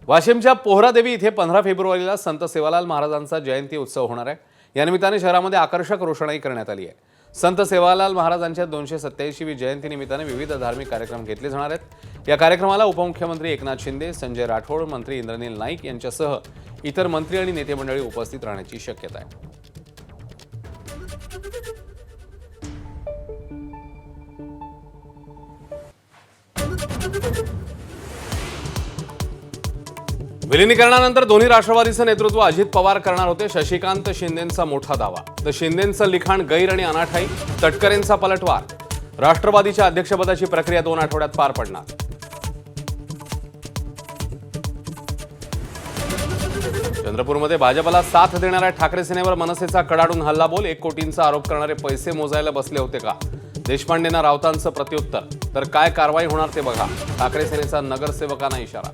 वाशिमच्या पोहरादेवी इथे 15 फेब्रुवारीला संत सेवालाल महाराजांचा जयंती उत्सव होणार आहे। या निमित्ताने शहरामध्ये आकर्षक रोषणाई करण्यात आली आहे। संत सेवालाल महाराजांच्या 287वी जयंती निमित्ताने विविध धार्मिक कार्यक्रम घेतले जाणार आहेत। या कार्यक्रमाला उपमुख्यमंत्री एकनाथ शिंदे, संजय राठोड, मंत्री इंद्रनील नाईक यांच्यासह इतर मंत्री आणि नेते मंडळी उपस्थित राहण्याची शक्यता आहे। विलीनीकरणानंतर दोन्ही राष्ट्रवादीचं नेतृत्व अजित पवार करणार होते। शशिकांत शिंदेंचा मोठा दावा, तर शिंदेंचं लिखाण गैर आणि अनाठाई, तटकरेंचा पलटवार। राष्ट्रवादीच्या अध्यक्षपदाची प्रक्रिया 2 आठवड्यात पार पडणार। चंद्रपूरमध्ये भाजपला साथ देणाऱ्या ठाकरे सेनेवर मनसेचा कडाडून हल्लाबोल। 1 कोटींचा आरोप करणारे पैसे मोजायला बसले होते का? देशपांडेंना राऊतांचं प्रत्युत्तर, तर काय कारवाई होणार ते बघा। ठाकरे सेनेचा नगरसेवकांना इशारा।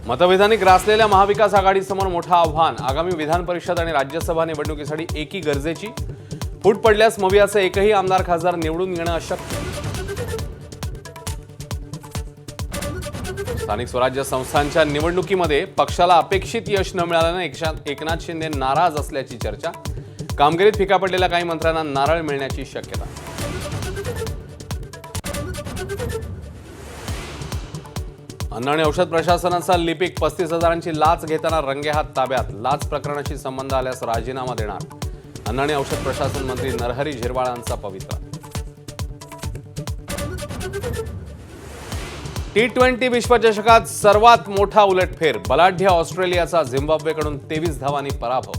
मतभेदांनी ग्रासलेल्या महाविकास आघाडीसमोर मोठं आव्हान। आगामी विधान परिषद आणि राज्यसभा निवडणुकीसाठी एकी गरजेची। फूट पडल्यास मवियाचे एकही आमदार खासदार निवडून येणं अशक्य। स्थानिक स्वराज्य संस्थांच्या निवडणुकीमध्ये पक्षाला अपेक्षित यश न मिळाल्याने एकनाथ शिंदे नाराज असल्याची चर्चा। कामगिरीत फिका पडलेल्या काही मंत्र्यांना नारळ मिळण्याची शक्यता। अन्न आणि औषध प्रशासनाचा लिपिक 35,000ची लाच घेताना रंगेहात ताब्यात। लाच प्रकरणाशी संबंध आल्यास राजीनामा देणार। अन्न आणि औषध प्रशासन मंत्री नरहरी झिरवाळांचा पवित्रा। T20 विश्वचषकात सर्वात मोठा उलटफेर। बलाढ्य ऑस्ट्रेलियाचा झिम्बाब्वेकडून 23 धावांनी पराभव।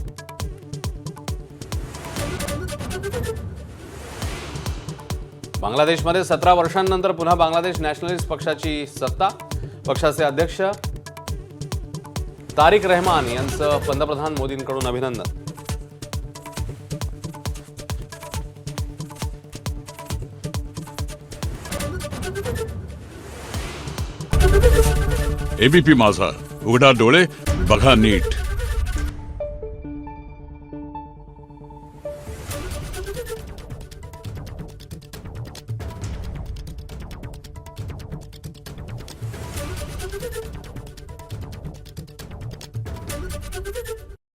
बांगलादेशमध्ये 17 वर्षांनंतर पुन्हा बांगलादेश नॅशनलिस्ट पक्षाची सत्ता। पक्षाचे अध्यक्ष तारिक रहमान यांचं पंतप्रधान मोदींकडून अभिनंदन। एबीपी माझा, उघडा डोळे बघा नीट।